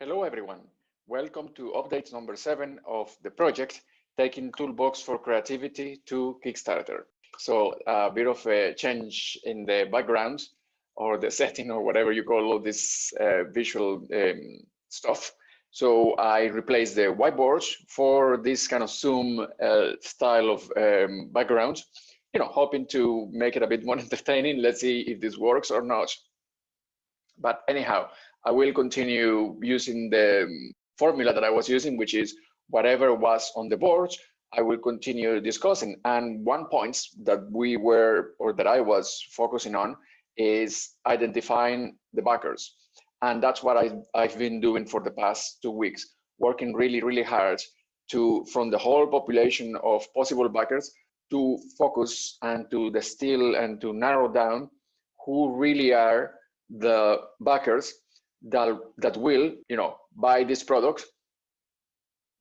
Hello everyone, welcome to update number 7 of the project, taking Toolbox for Creativity to Kickstarter. So a bit of a change in the background or the setting or whatever you call all this visual stuff. So I replaced the whiteboard for this kind of Zoom style of background, hoping to make it a bit more entertaining. Let's see if this works or not. But anyhow, I will continue using the formula that I was using, which is whatever was on the board, I will continue discussing. And one point that we were, or that I was focusing on, is identifying the backers. And that's what I've been doing for the past 2 weeks, working really, really hard to, from the whole population of possible backers, to focus and to distill and to narrow down who really are the backers that will, buy this product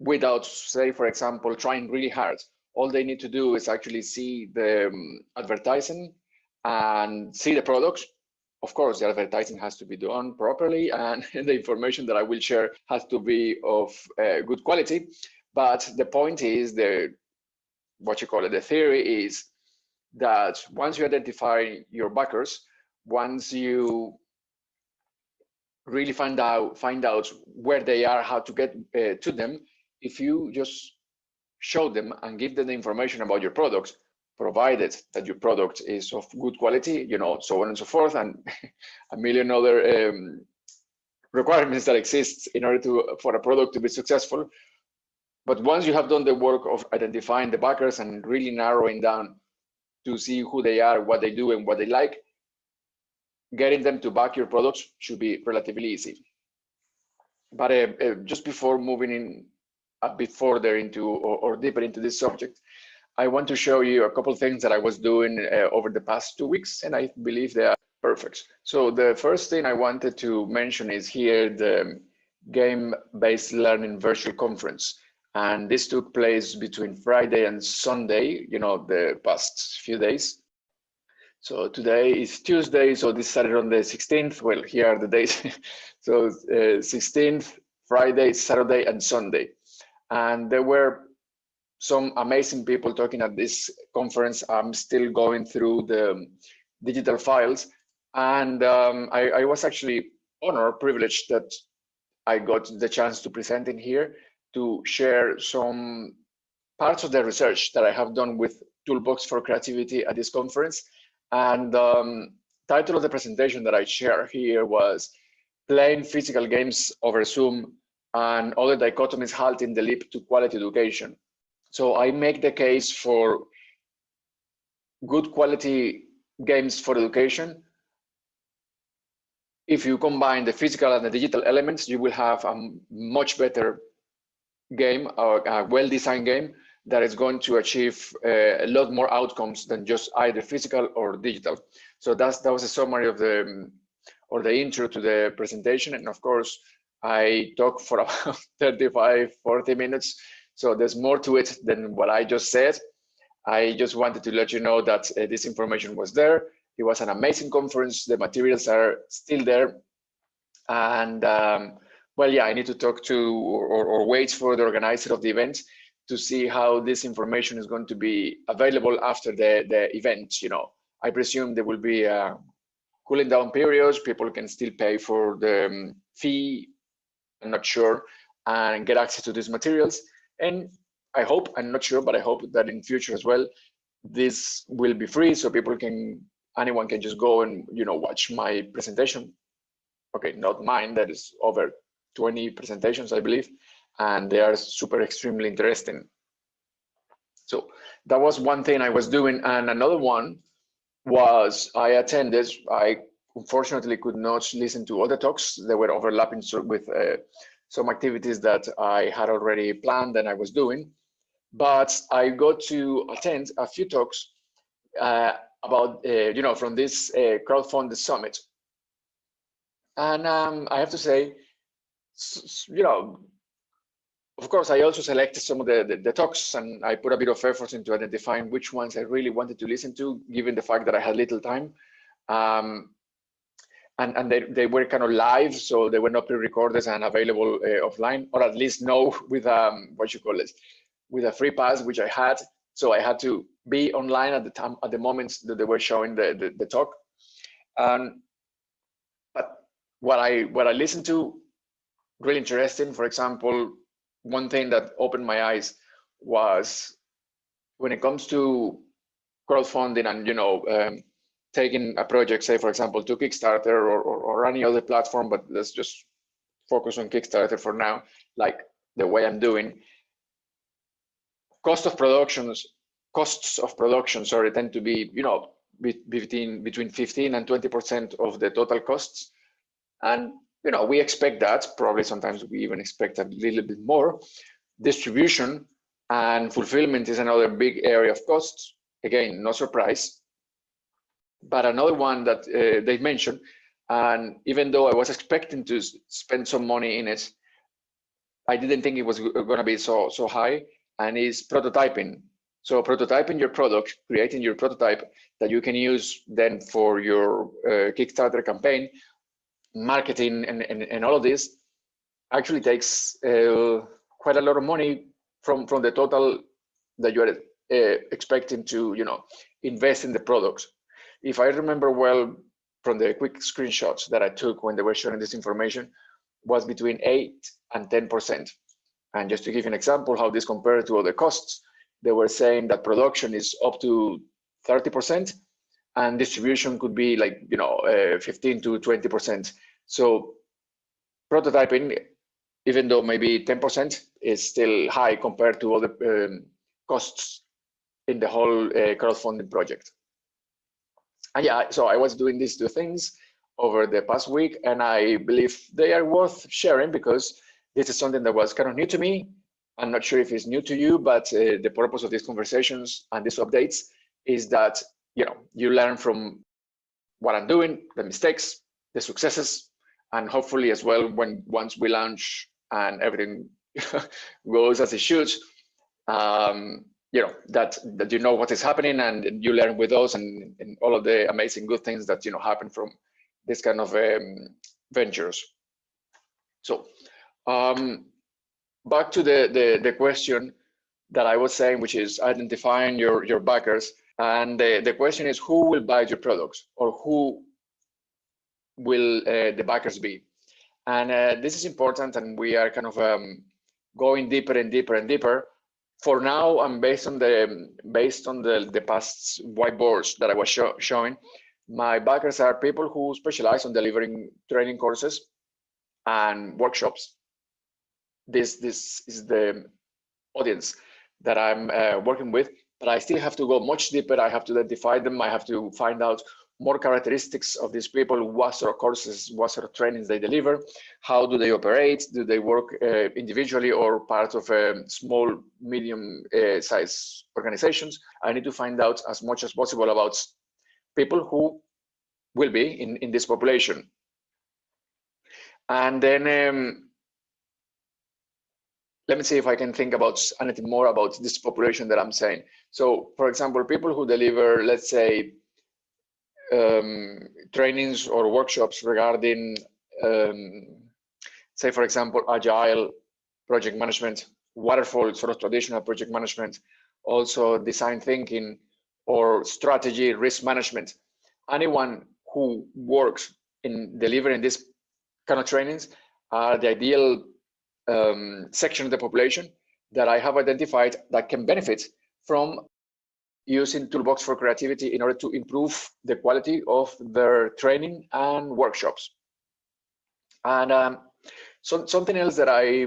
without, say, for example, trying really hard. All they need to do is actually see the advertising and see the product. Of course, the advertising has to be done properly, and the information that I will share has to be of good quality. But the point is, the theory is that once you identify your backers, once you really find out where they are, how to get to them, if you just show them and give them the information about your products, provided that your product is of good quality, so on and so forth, and a million other requirements that exist in order for a product to be successful. But once you have done the work of identifying the backers and really narrowing down to see who they are, what they do, and what they like, getting them to back your products should be relatively easy. But just before moving in a bit further into or deeper into this subject, I want to show you a couple of things that I was doing over the past 2 weeks, and I believe they are perfect. So the first thing I wanted to mention is here the Game-Based Learning Virtual Conference. And this took place between Friday and Sunday, the past few days. So today is Tuesday, so this started on the 16th. Well, here are the dates. So 16th, Friday, Saturday, and Sunday. And there were some amazing people talking at this conference. I'm still going through the digital files. And I was actually honored, privileged that I got the chance to present in here to share some parts of the research that I have done with Toolbox for Creativity at this conference. And the title of the presentation that I share here was Playing Physical Games Over Zoom and Other Dichotomies Halting the Leap to Quality Education. So I make the case for good quality games for education. If you combine the physical and the digital elements, you will have a much better game, or a well-designed game that is going to achieve a lot more outcomes than just either physical or digital. So that was a summary of the intro to the presentation. And of course, I talked for about 35, 40 minutes. So there's more to it than what I just said. I just wanted to let you know that this information was there. It was an amazing conference. The materials are still there. And well, yeah, I need to talk to or wait for the organizer of the event to see how this information is going to be available after the event. I presume there will be cooling down periods. People can still pay for the fee, I'm not sure, and get access to these materials. And I hope, I'm not sure, but I hope that in future as well, this will be free, so anyone can just go and watch my presentation. Okay, not mine, that is over 20 presentations, I believe, and they are super extremely interesting. So that was one thing I was doing, and another one was I unfortunately could not listen to other talks. They were overlapping with some activities that I had already planned and I was doing, but I got to attend a few talks about from this crowdfunding summit. And I have to say, of course, I also selected some of the talks, and I put a bit of effort into identifying which ones I really wanted to listen to, given the fact that I had little time. and they were kind of live, so they were not pre-recorded and available offline, or at least no with what you call it, with a free pass, which I had. So I had to be online at the time, at the moment that they were showing the talk. But what I listened to, really interesting. For example, one thing that opened my eyes was when it comes to crowdfunding and taking a project, say for example to Kickstarter or any other platform, but let's just focus on Kickstarter for now, like the way I'm doing. Costs of production, sorry, tend to be between 15 and 20% of the total costs, and we expect that. Probably sometimes we even expect a little bit more. Distribution and fulfillment is another big area of costs. Again, no surprise. But another one that they mentioned, and even though I was expecting to spend some money in it, I didn't think it was going to be so high, and is prototyping. So prototyping your product, creating your prototype that you can use then for your Kickstarter campaign, marketing and all of this actually takes quite a lot of money from the total that you're expecting to invest in the products. If I remember well from the quick screenshots that I took when they were sharing this information, was between 8 and 10%. And just to give you an example how this compared to other costs, they were saying that production is up to 30% and distribution could be like 15 to 20%. So prototyping, even though maybe 10%, is still high compared to other costs in the whole crowdfunding project. And yeah, so I was doing these two things over the past week, and I believe they are worth sharing because this is something that was kind of new to me. I'm not sure if it's new to you, but the purpose of these conversations and these updates is that you learn from what I'm doing, the mistakes, the successes, and hopefully as well once we launch and everything goes as it should, that you know what is happening and you learn with us and all of the amazing good things that happen from this kind of ventures. So back to the question that I was saying, which is identifying your backers, and the question is, who will buy your products, or who will the backers be? And this is important, and we are kind of going deeper and deeper and deeper. For now, I'm based on the past whiteboards that I was showing. My backers are people who specialize on delivering training courses and workshops. This is the audience that I'm working with, but I still have to go much deeper. I have to identify them. I have to find out more characteristics of these people, what sort of courses, what sort of trainings they deliver, how do they operate, do they work individually or part of small, medium size organizations. I need to find out as much as possible about people who will be in this population. And then let me see if I can think about anything more about this population that I'm saying. So for example, people who deliver, let's say, trainings or workshops regarding, say, for example, agile project management, waterfall, sort of traditional project management, also design thinking or strategy, risk management. Anyone who works in delivering this kind of trainings are the ideal section of the population that I have identified that can benefit from using Toolbox for Creativity in order to improve the quality of their training and workshops. And something else that I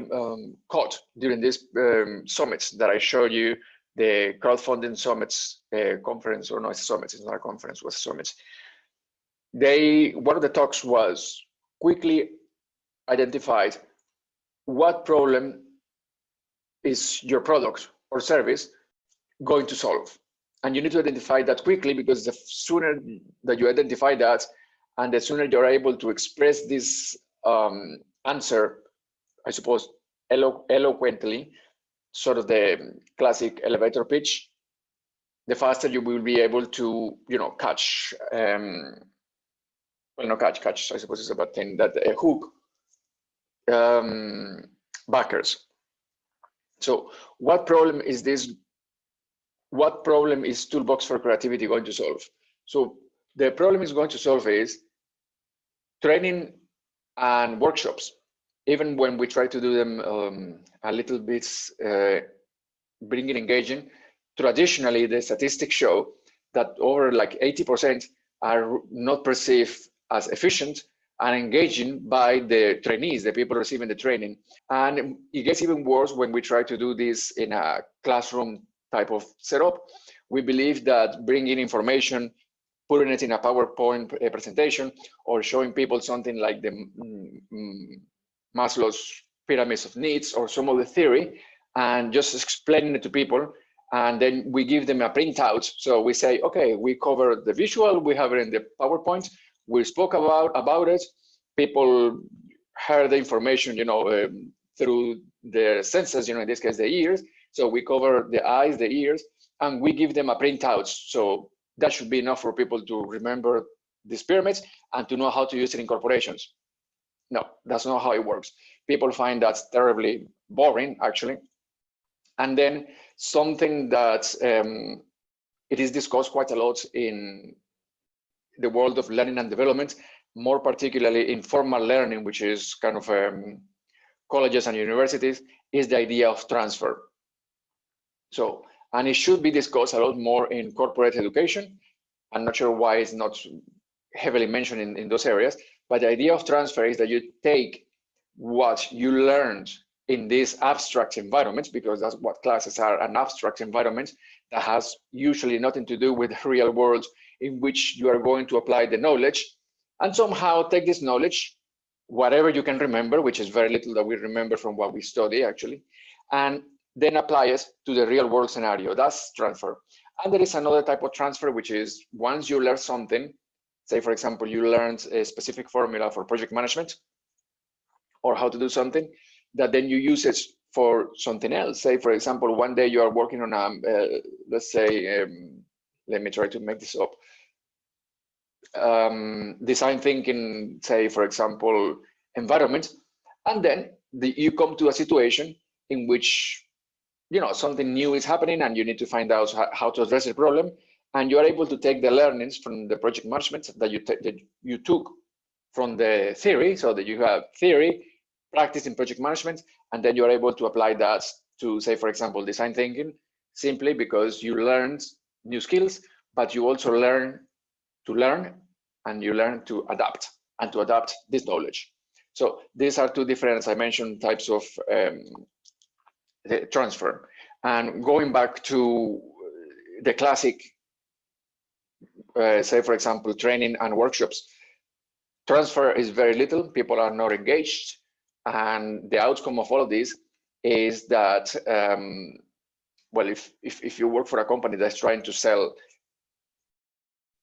caught during this summits that I showed you, the crowdfunding summits conference, or no, it's a summit, it's not a conference, it was a summit. One of the talks was quickly identified what problem is your product or service going to solve. And you need to identify that quickly, because the sooner that you identify that and the sooner you're able to express this answer, I suppose, eloquently, sort of the classic elevator pitch, the faster you will be able to, catch well, no, catch, I suppose is a bad thing, that hook backers. So what problem is this? What problem is Toolbox for Creativity going to solve? So the problem is going to solve is training and workshops. Even when we try to do them a little bit bringing engaging, traditionally the statistics show that over like 80% are not perceived as efficient and engaging by the trainees, the people receiving the training. And it gets even worse when we try to do this in a classroom type of setup. We believe that bringing information, putting it in a PowerPoint presentation, or showing people something like the Maslow's pyramids of needs or some of the theory, and just explaining it to people, and then we give them a printout. So we say, okay, we cover the visual, we have it in the PowerPoint, we spoke about it, people heard the information, through their senses, in this case, the ears. So we cover the eyes, the ears, and we give them a printout. So that should be enough for people to remember these pyramids and to know how to use it in corporations. No, that's not how it works. People find that's terribly boring, actually. And then something that it is discussed quite a lot in the world of learning and development, more particularly in formal learning, which is kind of colleges and universities, is the idea of transfer. So, and it should be discussed a lot more in corporate education. I'm not sure why it's not heavily mentioned in those areas, but the idea of transfer is that you take what you learned in these abstract environments, because that's what classes are, an abstract environment that has usually nothing to do with the real world in which you are going to apply the knowledge, and somehow take this knowledge, whatever you can remember, which is very little that we remember from what we study actually, and then apply it to the real world scenario. That's transfer. And there is another type of transfer, which is once you learn something, say for example, you learned a specific formula for project management or how to do something, that then you use it for something else. Say for example, one day you are working on a, let's say, let me try to make this up. Design thinking, say for example, environment, and then you come to a situation in which something new is happening and you need to find out how to address the problem, and you are able to take the learnings from the project management that you took from the theory, so that you have theory, practice in project management, and then you're able to apply that to, say for example, design thinking, simply because you learned new skills, but you also learn to learn, and you learn to adapt, and to adapt this knowledge. So these are two different, as I mentioned, types of the transfer. And going back to the classic, say for example, training and workshops, transfer is very little, people are not engaged, and the outcome of all of this is that, well, if you work for a company that's trying to sell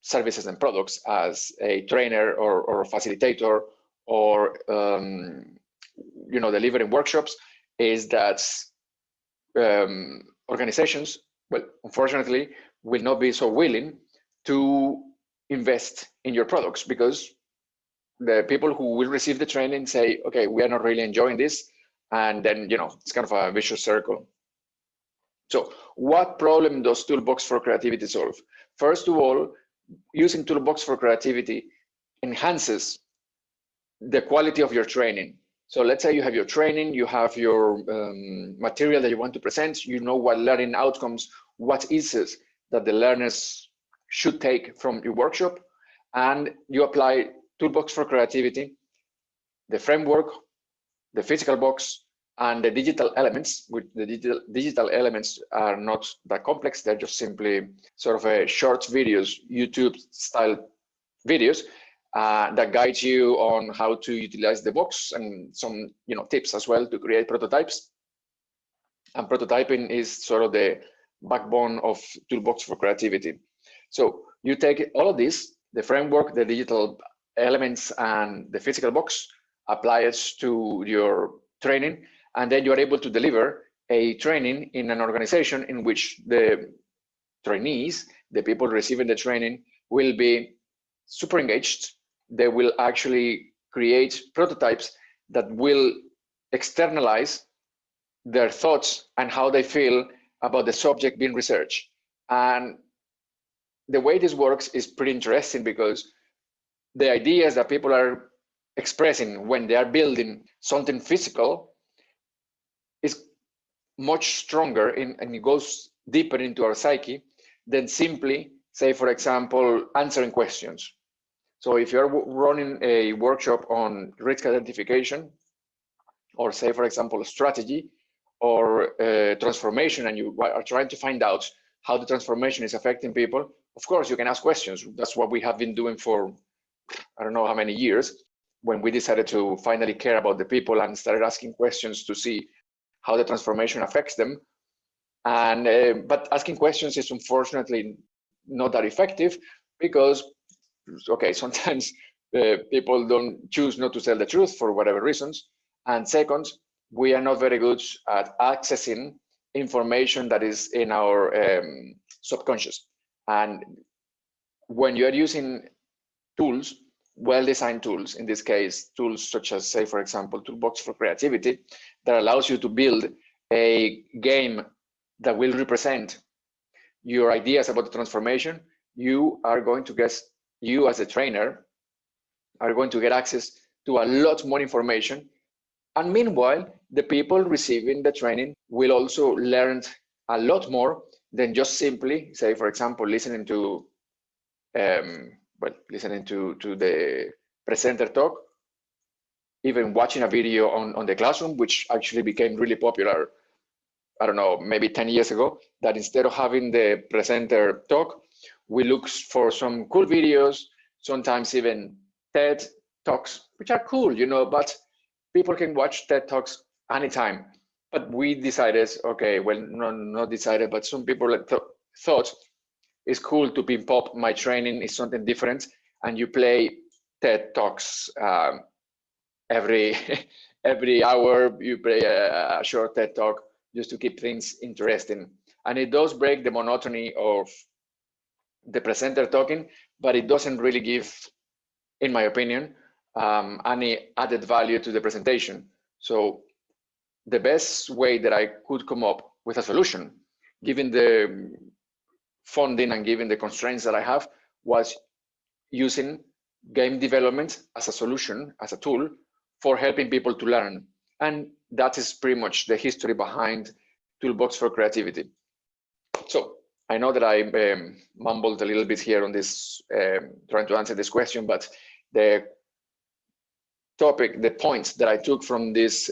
services and products as a trainer or a facilitator, or delivering workshops, is that organizations, well, unfortunately, will not be so willing to invest in your products, because the people who will receive the training say, okay, we are not really enjoying this, and then it's kind of a vicious circle. So what problem does Toolbox for Creativity solve? First of all, using Toolbox for Creativity enhances the quality of your training. So let's say you have your training, you have your material that you want to present, you know what learning outcomes, what is it that the learners should take from your workshop, and you apply Toolbox for Creativity, the framework, the physical box, and the digital elements. Which the digital elements are not that complex, they're just simply sort of a short videos, YouTube style videos, that guide you on how to utilize the box, and some tips as well to create prototypes. And prototyping is sort of the backbone of Toolbox for Creativity. So you take all of this, the framework, the digital elements, and the physical box, apply it to your training, and then you are able to deliver a training in an organization in which the trainees, the people receiving the training, will be super engaged. they will actually create prototypes that will externalize their thoughts and how they feel about the subject being researched. And the way this works is pretty interesting, because the ideas that people are expressing when they are building something physical is much stronger and it goes deeper into our psyche than simply, say, for example, answering questions. So if you're running a workshop on risk identification, or say, for example, strategy or transformation, and you are trying to find out how the transformation is affecting people, of course, you can ask questions. That's what we have been doing for, I don't know how many years, when we decided to finally care about the people and started asking questions to see how the transformation affects them. And but asking questions is unfortunately not that effective, because, okay, sometimes people don't choose not to tell the truth for whatever reasons. And second, we are not very good at accessing information that is in our subconscious. And when you are using tools, well-designed tools, in this case, tools such as, say, for example, Toolbox for Creativity, that allows you to build a game that will represent your ideas about the transformation, you are going to get, you as a trainer are going to get access to a lot more information. And meanwhile, the people receiving the training will also learn a lot more than just simply, say, for example, listening to the presenter talk, even watching a video on the classroom, which actually became really popular, I don't know, maybe 10 years ago, that instead of having the presenter talk, we look for some cool videos, sometimes even TED Talks, which are cool, you know, but people can watch TED Talks anytime. But we decided, okay, well, not decided, but some people thought it's cool to pimp up my training is something different, and you play TED Talks every hour. You play a short TED Talk just to keep things interesting, and it does break the monotony of the presenter talking, but it doesn't really give, in my opinion, any added value to the presentation. So the best way that I could come up with a solution, given the funding and given the constraints that I have, was using game development as a solution, as a tool for helping people to learn. And that is pretty much the history behind Toolbox for Creativity. So I know that I mumbled a little bit here on this, trying to answer this question, but the topic, the points that I took from this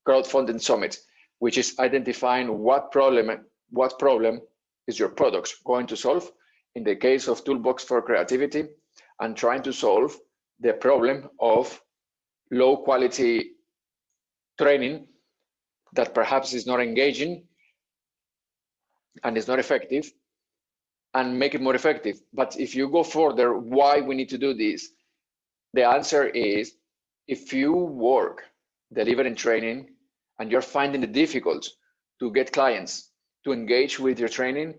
crowdfunding summit, which is identifying what problem is your product going to solve. In the case of Toolbox for Creativity, and trying to solve the problem of low quality training that perhaps is not engaging and is not effective, and make it more effective. But if you go further, why we need to do this, the answer is, if you work delivering training and you're finding it difficult to get clients to engage with your training,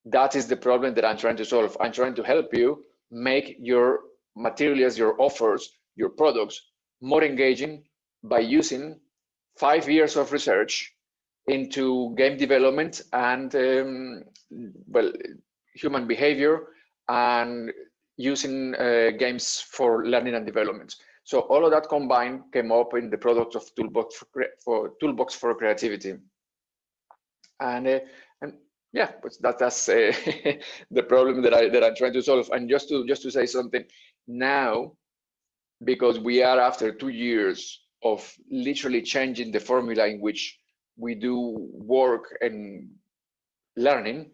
that is the problem that I'm trying to solve. I'm trying to help you make your materials, your offers, your products more engaging by using 5 years of research into game development and well, human behavior, and using games for learning and development. So all of that combined came up in the product of Toolbox for Creativity. And yeah, but that's the problem that I'm trying to solve. And just to say something now, because we are after 2 years of literally changing the formula in which we do work and learning,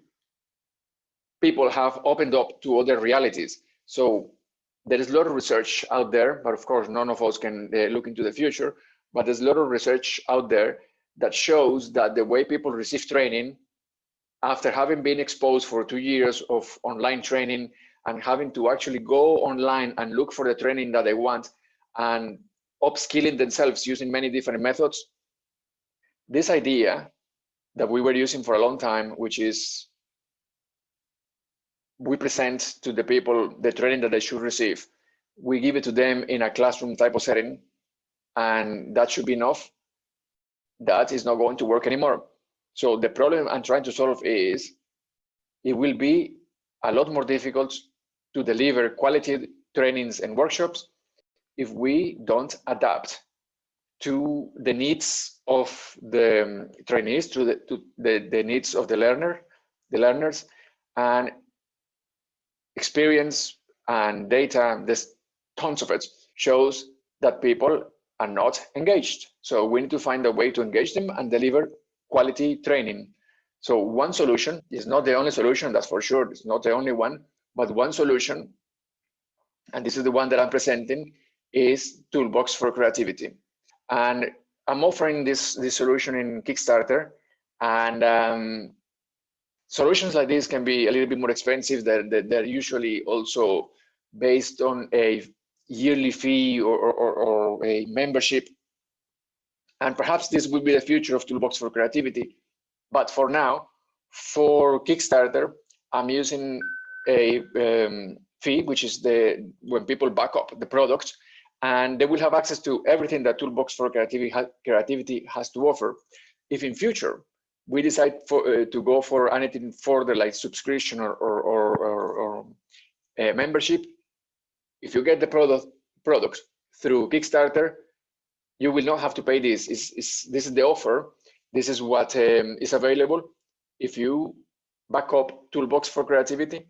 people have opened up to other realities. So there is a lot of research out there, but of course, none of us can look into the future. But there's a lot of research out there that shows that the way people receive training, after having been exposed for 2 years of online training and having to actually go online and look for the training that they want and upskilling themselves using many different methods, this idea that we were using for a long time, which is we present to the people the training that they should receive, we give it to them in a classroom type of setting, and that should be enough, that is not going to work anymore. So the problem I'm trying to solve is, it will be a lot more difficult to deliver quality trainings and workshops if we don't adapt to the needs of the trainees, to the needs of the learners, and experience and data, there's tons of it, shows that people are not engaged. So we need to find a way to engage them and deliver quality training. So one solution is not the only solution, that's for sure, it's not the only one, but one solution, and this is the one that I'm presenting, is Toolbox for Creativity. And I'm offering this solution in Kickstarter, and solutions like this can be a little bit more expensive. They're usually also based on a yearly fee or a membership. And perhaps this will be the future of Toolbox for Creativity. But for now, for Kickstarter, I'm using a fee, which is when people back up the product, and they will have access to everything that Toolbox for Creativity has to offer. If in future we decide to go for anything further, like subscription or membership, if you get the product through Kickstarter, you will not have to pay this. This is the offer. This is what is available if you back up Toolbox for Creativity.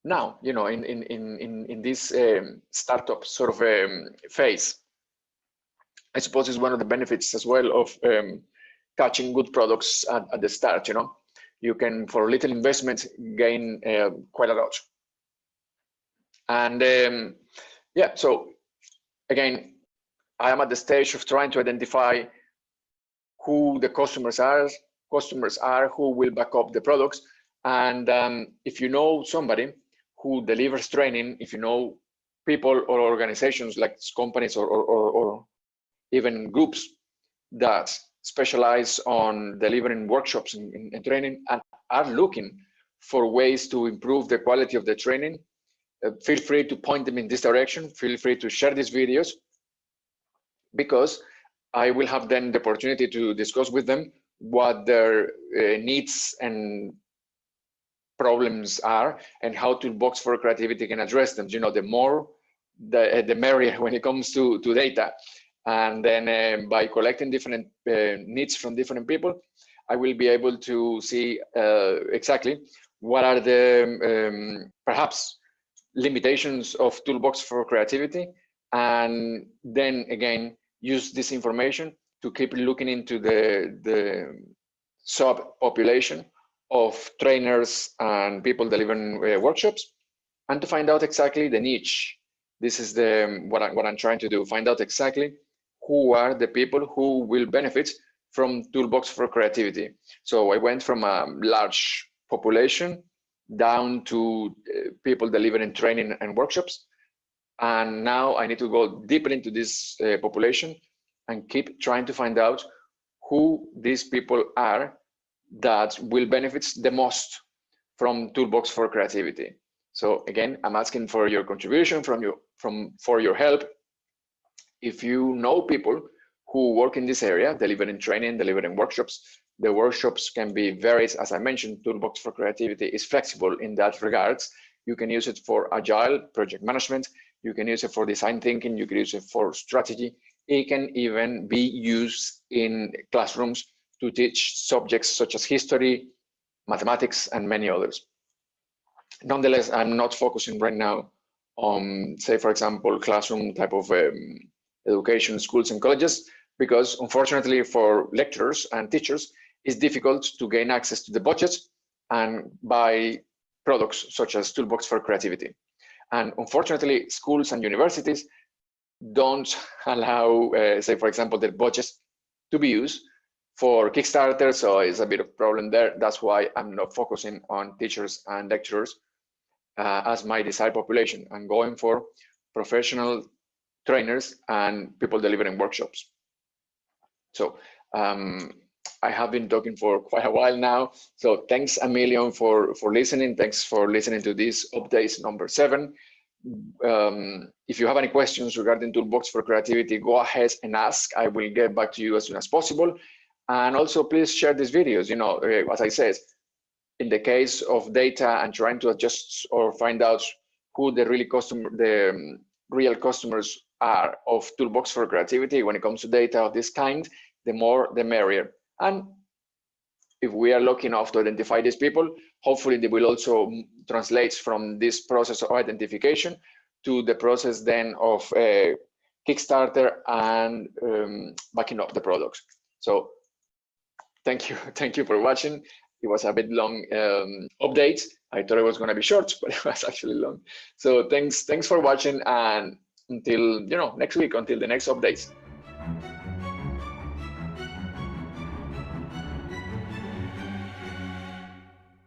Now, you know, in this startup sort of phase, I suppose is one of the benefits as well of catching good products at the start. You know, you can, for little investment, gain quite a lot. And yeah, so again, I am at the stage of trying to identify who the customers are who will back up the products. And if you know somebody who delivers training, if you know people or organizations like companies or even groups that specialize on delivering workshops and training and are looking for ways to improve the quality of the training, feel free to point them in this direction. Feel free to share these videos, because I will have then the opportunity to discuss with them what their needs and problems are and how Toolbox for Creativity can address them. You know, the more, the merrier when it comes to data. And then by collecting different needs from different people, I will be able to see exactly what are the perhaps limitations of Toolbox for Creativity, and then again use this information to keep looking into the subpopulation of trainers and people delivering workshops, and to find out exactly the niche. This is what I'm trying to do, find out exactly who are the people who will benefit from Toolbox for Creativity. So I went from a large population down to people delivering training and workshops. And now I need to go deeper into this population and keep trying to find out who these people are that will benefit the most from Toolbox for Creativity. So again, I'm asking for your contribution, for your help. If you know people who work in this area, delivering training, delivering workshops, the workshops can be varied. As I mentioned, Toolbox for Creativity is flexible in that regards. You can use it for agile project management. You can use it for design thinking. You can use it for strategy. It can even be used in classrooms to teach subjects such as history, mathematics, and many others. Nonetheless, I'm not focusing right now on, say, for example, classroom type of education, schools and colleges, because unfortunately for lecturers and teachers, it's difficult to gain access to the budgets and buy products such as Toolbox for Creativity. And unfortunately, schools and universities don't allow, say, for example, their budgets to be used for Kickstarter, so it's a bit of a problem there. That's why I'm not focusing on teachers and lecturers as my desired population. I'm going for professional trainers and people delivering workshops. So I have been talking for quite a while now. So thanks a million for listening. Thanks for listening to this update number 7. if you have any questions regarding Toolbox for Creativity, go ahead and ask. I will get back to you as soon as possible. And also, please share these videos. You know, as I said, in the case of data and trying to adjust or find out who the real customers are of Toolbox for Creativity when it comes to data of this kind, the more the merrier. And if we are lucky enough to identify these people, hopefully they will also translate from this process of identification to the process then of Kickstarter and backing up the products. So thank you for watching. It was a bit long update. I thought it was going to be short, but it was actually long. So thanks for watching, and until next week, until the next updates.